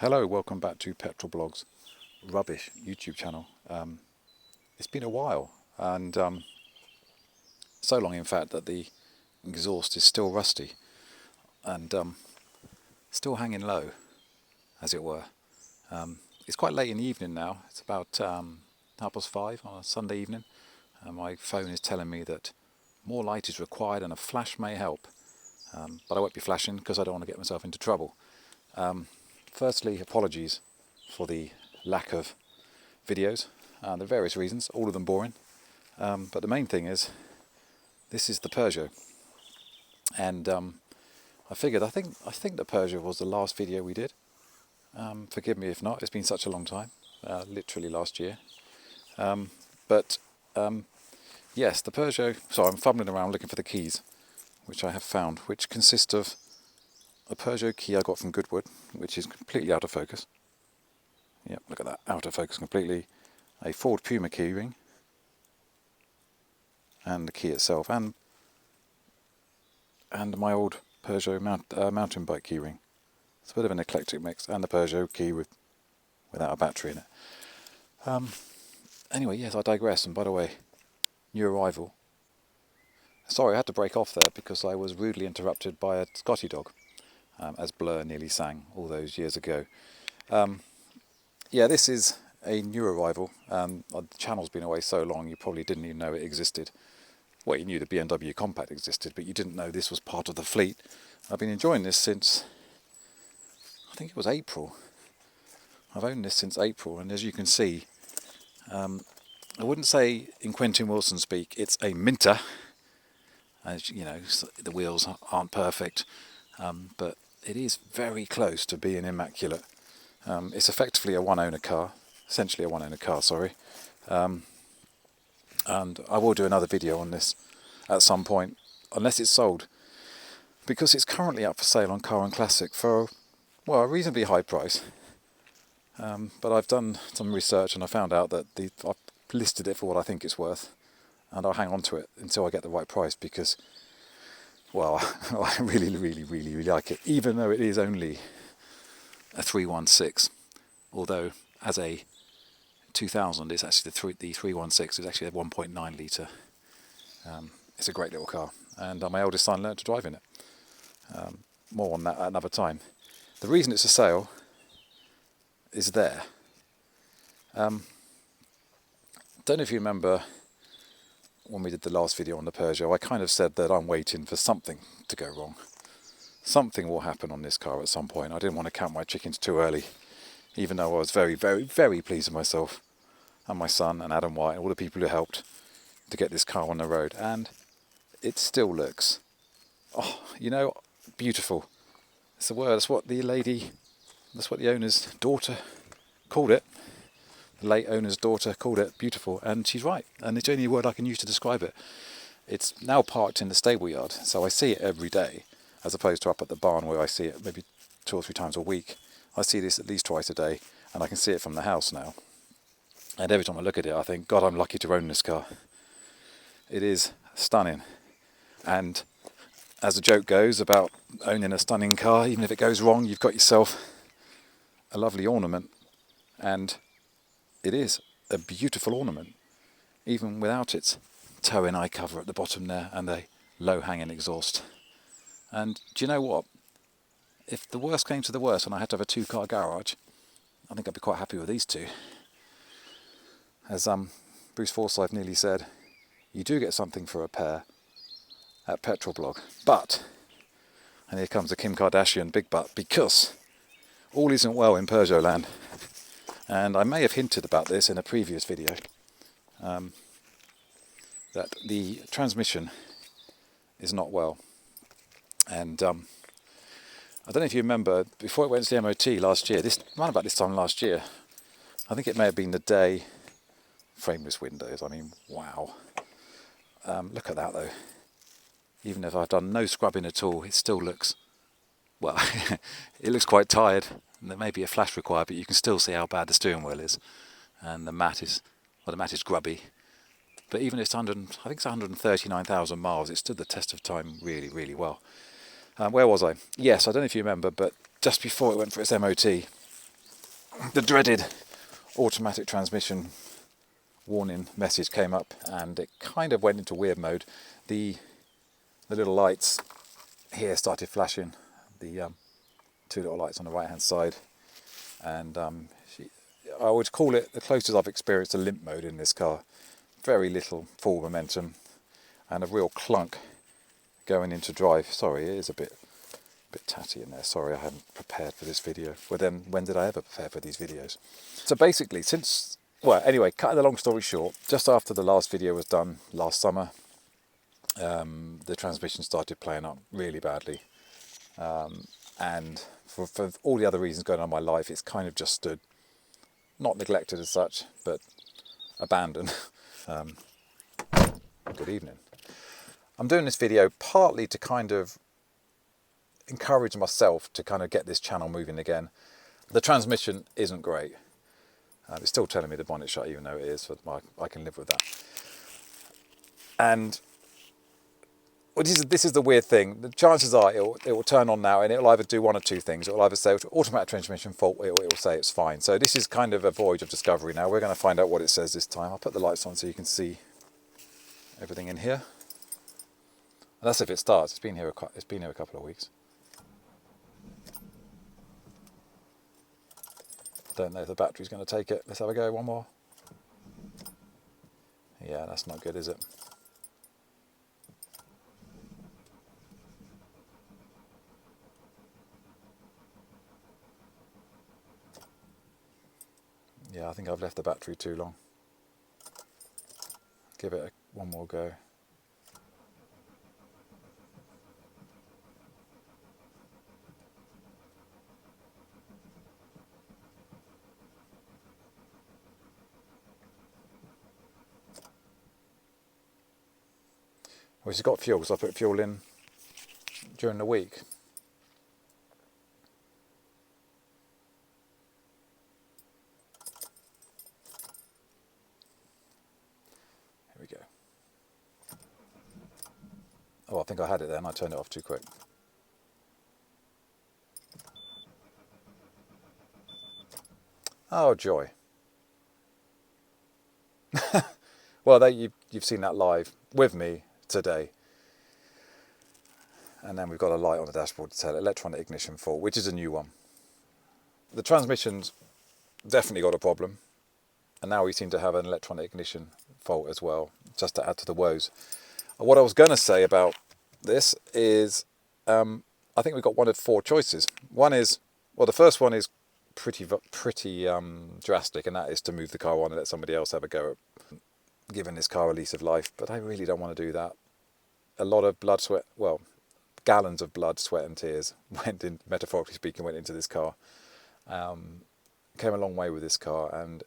Hello, welcome back to Petrol Blog's rubbish YouTube channel. It's been a while, and so long in fact that the exhaust is still rusty and still hanging low, as it were. It's quite late in the evening now. It's about 5:30 on a Sunday evening. My phone is telling me that more light is required and a flash may help. But I won't be flashing because I don't want to get myself into trouble. Firstly, apologies for the lack of videos. There are various reasons, all of them boring. But the main thing is, this is the Peugeot, and I think the Peugeot was the last video we did. Forgive me if not. It's been such a long time, literally last year. But yes, the Peugeot. So I'm fumbling around looking for the keys, which I have found, which consist of a Peugeot key I got from Goodwood, which is completely out of focus. Yep, look at that, out of focus completely. A Ford Puma keyring, and the key itself, and my old Peugeot mountain bike keyring. It's a bit of an eclectic mix, and the Peugeot key without a battery in it. Anyway, yes, I digress. And by the way, new arrival. Sorry, I had to break off there because I was rudely interrupted by a Scotty dog, as Blur nearly sang all those years ago. Yeah, this is a new arrival. The channel's been away so long you probably didn't even know it existed. Well, you knew the BMW Compact existed, but you didn't know this was part of the fleet. I've been enjoying this since, I think it was April. I've owned this since April, and as you can see, I wouldn't say in Quentin Wilson speak, it's a minter. As you know, the wheels aren't perfect, but it is very close to being immaculate. It's effectively a one-owner car, essentially a one-owner car, sorry. And I will do another video on this at some point, unless it's sold, because it's currently up for sale on Car and Classic for, well, a reasonably high price. But I've done some research and I found out that I've listed it for what I think it's worth, and I'll hang on to it until I get the right price because, well, I really like it, even though it is only a 316, although as a 2000 it's actually the 316 is actually a 1.9 litre. It's a great little car, and my eldest son learned to drive in it. More on that at another time. The reason it's a sale is there. Don't know if you remember when we did the last video on the Peugeot, I kind of said that I'm waiting for something to go wrong. Something will happen on this car at some point. I didn't want to count my chickens too early, even though I was very pleased with myself and my son and Adam White and all the people who helped to get this car on the road. And it still looks, beautiful. It's the word. That's what the owner's daughter called it. The late owner's daughter called it beautiful, and she's right. And it's the only word I can use to describe it. It's now parked in the stable yard, so I see it every day, as opposed to up at the barn where I see it maybe 2 or 3 times a week. I see this at least twice a day, and I can see it from the house now. And every time I look at it, I think, God, I'm lucky to own this car. It is stunning. And as the joke goes about owning a stunning car, even if it goes wrong, you've got yourself a lovely ornament. And it is a beautiful ornament, even without its tow-in eye cover at the bottom there and a low-hanging exhaust. And do you know what? If the worst came to the worst and I had to have a 2-car garage, I think I'd be quite happy with these two. As Bruce Forsyth nearly said, you do get something for a pair at Petrol Blog. But, and here comes the Kim Kardashian big but, because all isn't well in Peugeot land. And I may have hinted about this in a previous video, that the transmission is not well. And I don't know if you remember, before it went to the MOT last year, around about this time last year, I think it may have been the day, frameless windows, I mean, wow. Look at that though. Even if I've done no scrubbing at all, it still looks, well, it looks quite tired. And there may be a flash required, but you can still see how bad the steering wheel is. And the mat is grubby. But even if it's 139,000 miles, it stood the test of time really well. Where was I? Yes, I don't know if you remember, but just before it went for its MOT, the dreaded automatic transmission warning message came up, and it kind of went into weird mode. The little lights here started flashing, the two little lights on the right hand side, and I would call it the closest I've experienced to limp mode in this car. Very little forward momentum and a real clunk going into drive. Sorry, it is a bit tatty in there. Sorry, I hadn't prepared for this video. Well then, when did I ever prepare for these videos? So basically, anyway, cutting the long story short, just after the last video was done last summer, the transmission started playing up really badly. And for all the other reasons going on in my life, it's kind of just stood, not neglected as such, but abandoned. Good evening. I'm doing this video partly to kind of encourage myself to kind of get this channel moving again. The transmission isn't great. It's still telling me the bonnet shut, even though it is. I can live with that. And this is the weird thing. The chances are it will turn on now, and it will either do one or two things. It will either say automatic transmission fault, or it will say it's fine. So this is kind of a voyage of discovery now. We're going to find out what it says this time. I'll put the lights on so you can see everything in here. And that's if it starts. It's been here a couple of weeks. Don't know if the battery's going to take it. Let's have a go. One more. Yeah, that's not good, is it? Yeah, I think I've left the battery too long. Give it one more go. Well, it's got fuel, because I put fuel in during the week. Here we go. Oh, I think I had it then. I turned it off too quick. Oh, joy. Well, you've seen that live with me today. And then we've got a light on the dashboard to tell electronic ignition fault, which is a new one. The transmission's definitely got a problem. And now we seem to have an electronic ignition fault as well, just to add to the woes. What I was going to say about this is, I think we've got one of four choices. One is, well, the first one is pretty drastic, and that is to move the car on and let somebody else have a go at giving this car a lease of life. But I really don't want to do that. A lot of blood, sweat, well, gallons of blood, sweat and tears metaphorically speaking, went into this car. Came a long way with this car, and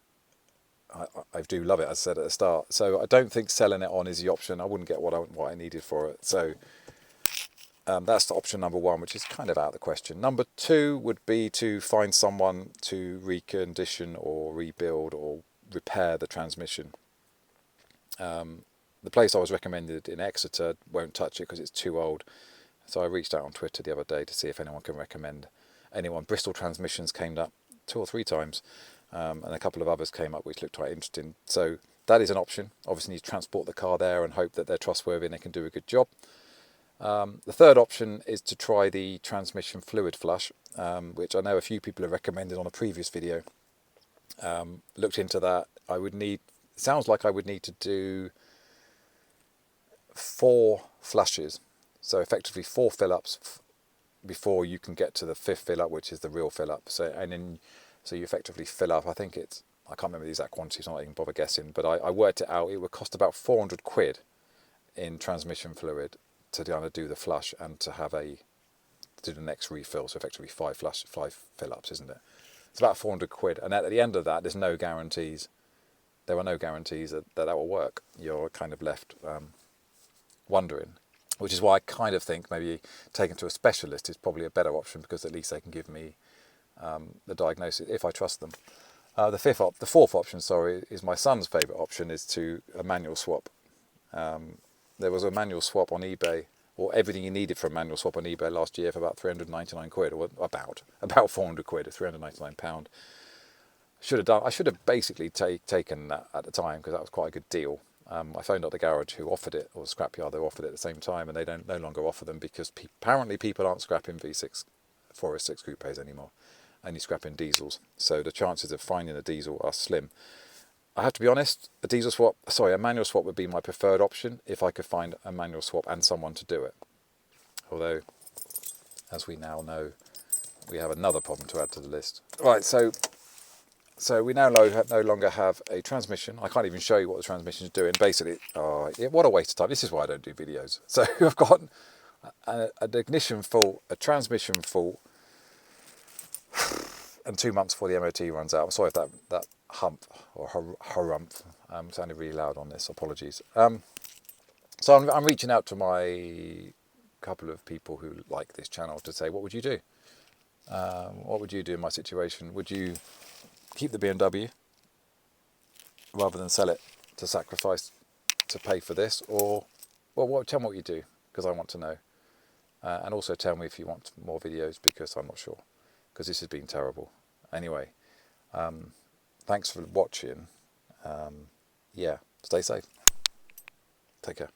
I do love it, as I said at the start. So I don't think selling it on is the option. I wouldn't get what I needed for it. So that's the option number one, which is kind of out of the question. Number two would be to find someone to recondition or rebuild or repair the transmission. The place I was recommended in Exeter won't touch it because it's too old. So I reached out on Twitter the other day to see if anyone can recommend anyone. Bristol Transmissions came up 2 or 3 times, and a couple of others came up which looked quite interesting. So that is an option. Obviously you transport the car there and hope that they're trustworthy and they can do a good job. The third option is to try the transmission fluid flush, which I know a few people have recommended on a previous video. Looked into that. Sounds like I would need to do 4 flushes. So effectively 4 fill-ups before you can get to the 5th fill-up, which is the real fill-up. So you effectively fill up. I can't remember the exact quantity, so I'm not even bother guessing. But I worked it out. It would cost about 400 quid in transmission fluid to kind of do the flush and to do the next refill. So effectively 5 fill-ups, isn't it? It's about 400 quid. And at the end of that, there's no guarantees. There are no guarantees that will work. You're kind of left wondering. Which is why I kind of think maybe taking to a specialist is probably a better option, because at least they can give me the diagnosis if I trust them. The fourth option, is my son's favourite option, is to a manual swap. There was a manual swap on eBay, or everything you needed for a manual swap on eBay last year for about 399 quid, or about 400 quid, or £399. I should have basically taken that at the time, because that was quite a good deal. I phoned up the garage who offered it, or the scrapyard who offered it at the same time, and they don't no longer offer them because apparently people aren't scrapping V6 406 coupes anymore, only scrapping diesels. So the chances of finding a diesel are slim. I have to be honest, a manual swap would be my preferred option if I could find a manual swap and someone to do it. Although, as we now know, we have another problem to add to the list. Right, so we now no longer have a transmission. I can't even show you what the transmission is doing. Basically, what a waste of time. This is why I don't do videos. So I've got an ignition fault, a transmission fault, and 2 months before the MOT runs out. I'm sorry if that hump or harumph sounded really loud on this. Apologies. So I'm reaching out to my couple of people who like this channel to say, what would you do? What would you do in my situation? Would you keep the BMW rather than sell it to sacrifice to pay for this? Or, well, tell me what you do, because I want to know. And also tell me if you want more videos, because I'm not sure, because this has been terrible. Anyway, thanks for watching. Yeah, stay safe. Take care.